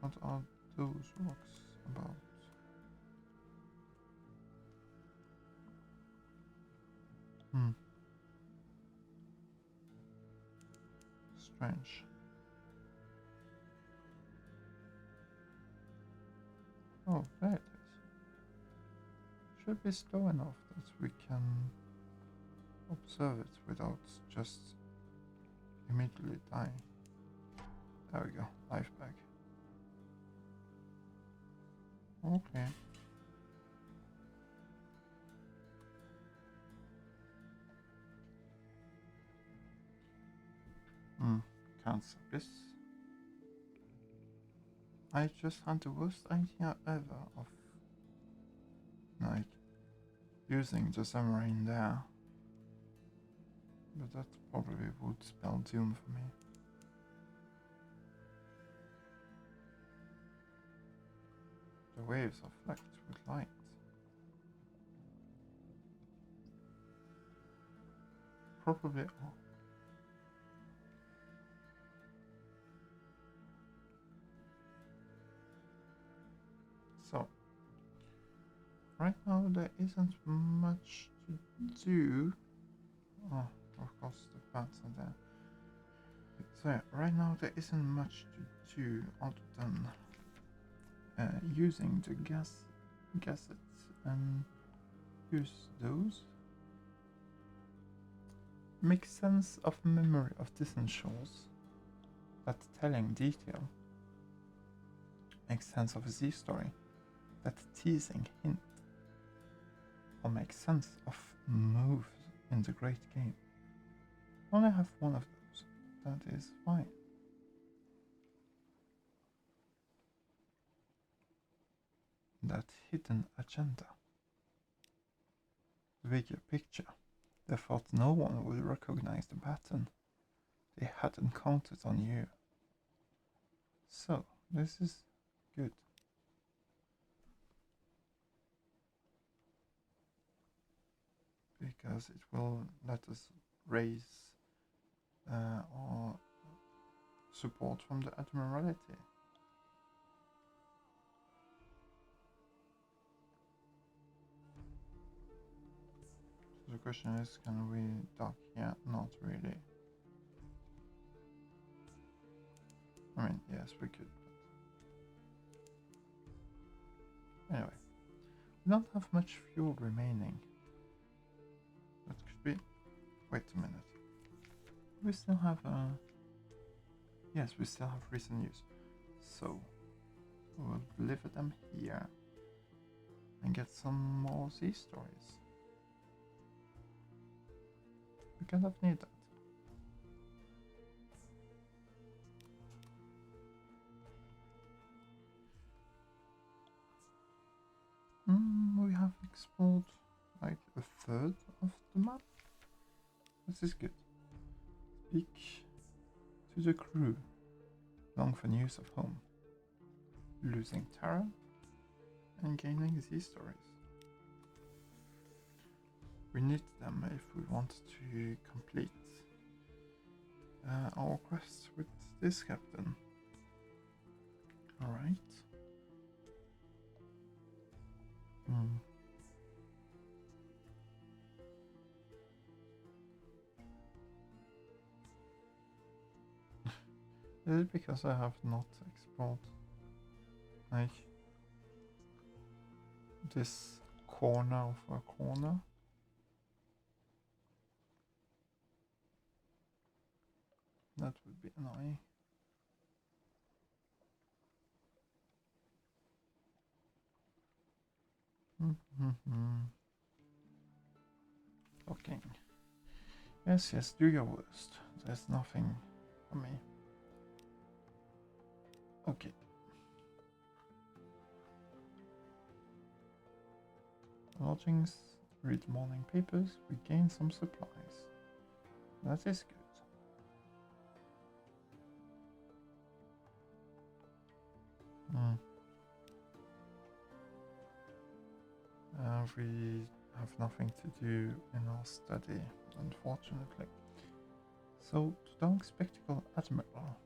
Speaker 1: What are those rocks about? Strange. Oh, there it is. Should be slow enough that we can observe it without just immediately dying. There we go, life back. Okay. Cancer this. I just had the worst idea ever of like using the submarine there. But that probably would spell doom for me. The waves are flecked with light. Probably all. So, right now there isn't much to do. Oh, of course the bats are there. So yeah, right now there isn't much to do other than using the gassets and use those. Make sense of memory of distant shores. That telling detail. Make sense of a Z story. That teasing hint. or make sense of moves in the great game. Only have one of those. That is fine. That hidden agenda. The bigger picture. They thought no one would recognize the pattern they had encountered on you. So, this is good. Because it will let us raise our support from the Admiralty. So the question is, can we dock here? Not really. I mean, yes, we could. But anyway, we don't have much fuel remaining. That could be. Wait a minute. We still have yes, we still have recent news. So we'll deliver them here and get some more sea stories. We kind of need that. We have explored like a third of the map. This is good. Speak to the crew. Long for news of home. Losing Tara and gaining sea stories. We need them if we want to complete our quest with this captain. Alright. Is it because I have not explored like this corner of a corner? That would be annoying. Okay. Yes, do your worst. There's nothing for me. Okay. Lodgings, read morning papers, we gain some supplies. That is good. We have nothing to do in our study, unfortunately. So, to Dog Spectacle Admiral.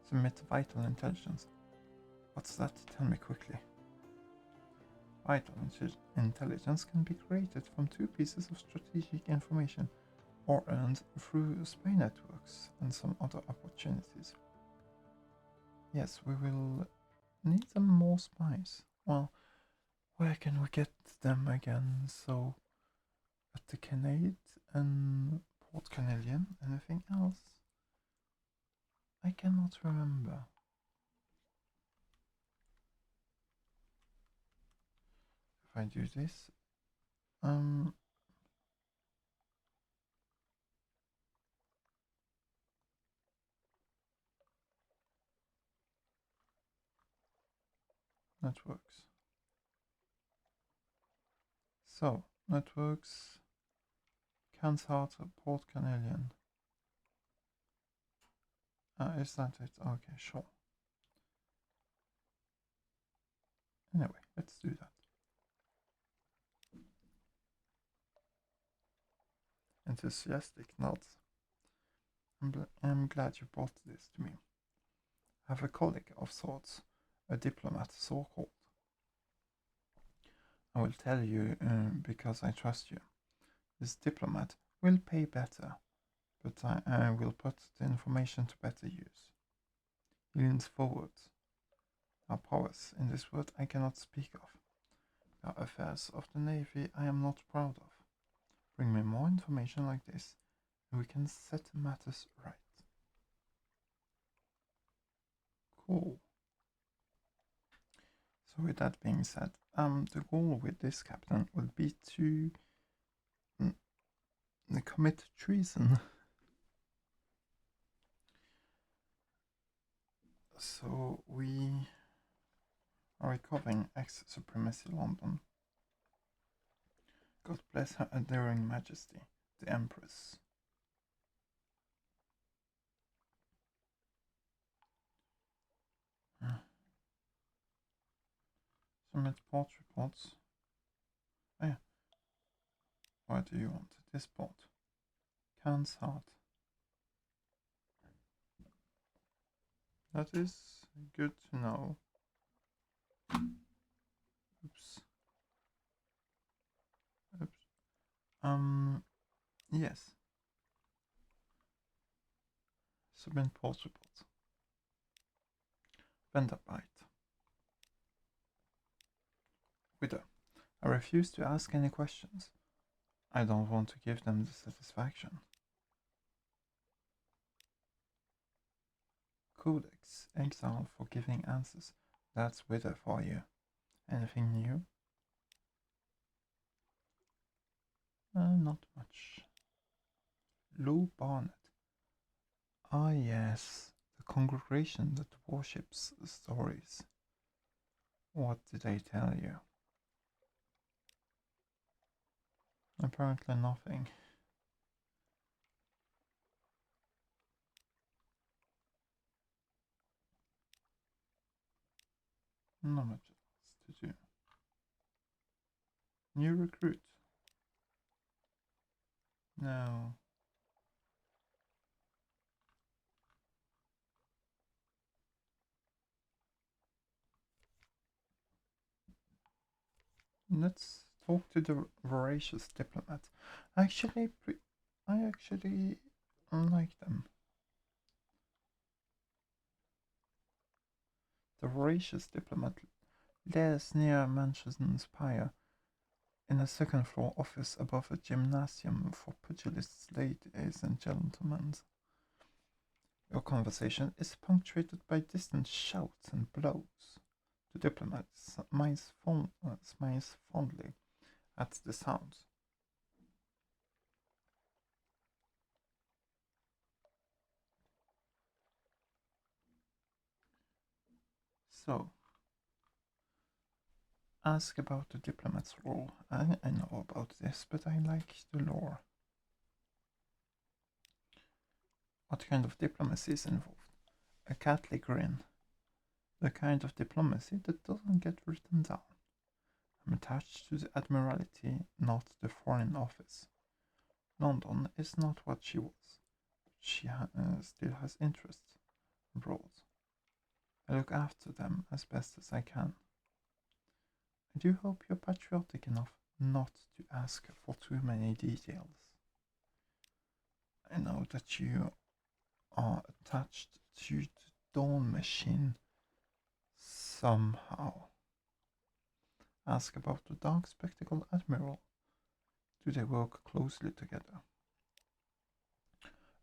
Speaker 1: Submit vital intelligence. What's that? Tell me quickly. Vital intelligence can be created from 2 pieces of strategic information or earned through spy networks and some other opportunities. Yes, we will need some more spies. Well, where can we get them again? So, at the Canade and Port Canadian. Anything else? I cannot remember. If I do this, networks. So, networks, Kansas, Port Canadian. Is that it? Okay, sure. Anyway, let's do that. Enthusiastic nods. I'm glad you brought this to me. I have a colleague of sorts, a diplomat so called. I will tell you because I trust you. This diplomat will pay better, but I will put the information to better use. He leans forward. Our powers in this world I cannot speak of. Our affairs of the Navy I am not proud of. Bring me more information like this, and we can set matters right. Cool. So with that being said, the goal with this captain would be to commit treason. So we are recovering ex-supremacy London. God bless her adoring majesty, the Empress. Submit port reports. Oh yeah. Why do you want this port? Can's heart. That is good to know. Oops. Oops. Yes. Submit port reports. Vendor bite. Widow. I refuse to ask any questions. I don't want to give them the satisfaction. Codex. Exile for giving answers. That's Widow for you. Anything new? Not much. Lou Barnett. Ah yes, the congregation that worships stories. What did they tell you? Apparently nothing. Not much else to do. New recruit. No. Let's talk to the voracious diplomat. I actually like them. The voracious diplomat lives near Manchester Spire, in a second-floor office above a gymnasium for pugilists, ladies and gentlemen. Your conversation is punctuated by distant shouts and blows. The diplomat smiles fondly at the sounds. So, ask about the diplomat's role. I know about this, but I like the lore. What kind of diplomacy is involved? A Catholic grin. The kind of diplomacy that doesn't get written down. I'm attached to the Admiralty, not the Foreign Office. London is not what she was. She still has interests abroad. I look after them as best as I can. I do hope you're patriotic enough not to ask for too many details. I know that you are attached to the Dawn Machine somehow. Ask about the Dark Spectacled Admiral. Do they work closely together?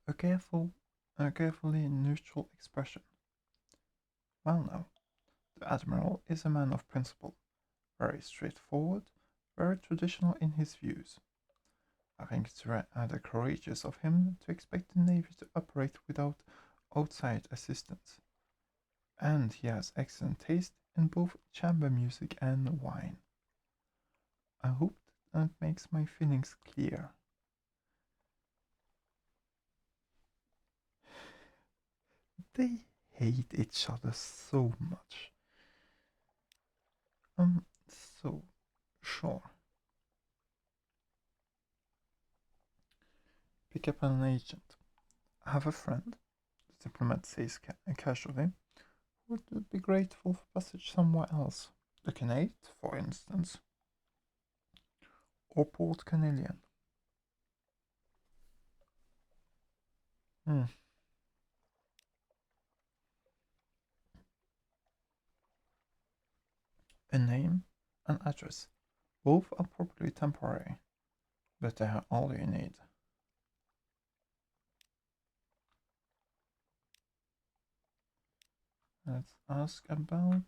Speaker 1: A carefully neutral expression. Well, now, the Admiral is a man of principle, very straightforward, very traditional in his views. I think it's rather courageous of him to expect the Navy to operate without outside assistance. And he has excellent taste in both chamber music and wine. I hope that makes my feelings clear. They hate each other so much. So, sure. Pick up an agent. I have a friend, the diplomat says casually, who would be grateful for passage somewhere else. The Canate, for instance. Or Port Canelian. Hmm. A name, an address. Both are probably temporary, but they are all you need. Let's ask about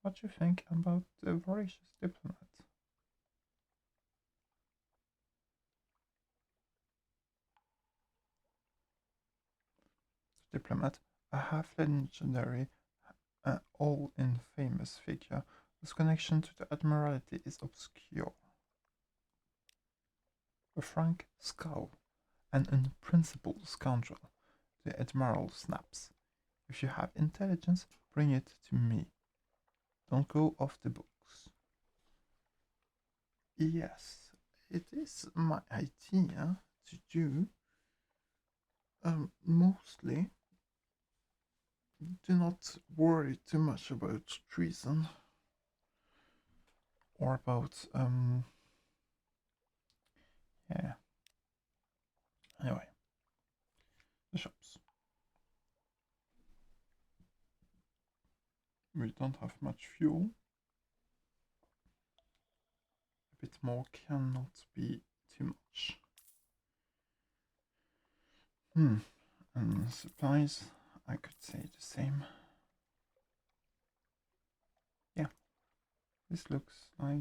Speaker 1: What do you think about the voracious diplomat? The diplomat, a half-legendary, all-infamous figure whose connection to the Admiralty is obscure. A frank scowl, an unprincipled scoundrel, the Admiral snaps. If you have intelligence, bring it to me. Don't go off the books. Yes, it is my idea to do. Mostly, do not worry too much about treason or about yeah. Anyway, the shops. We don't have much fuel. A bit more cannot be too much. And supplies, I could say the same. Yeah, this looks like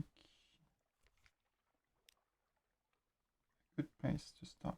Speaker 1: a good place to start.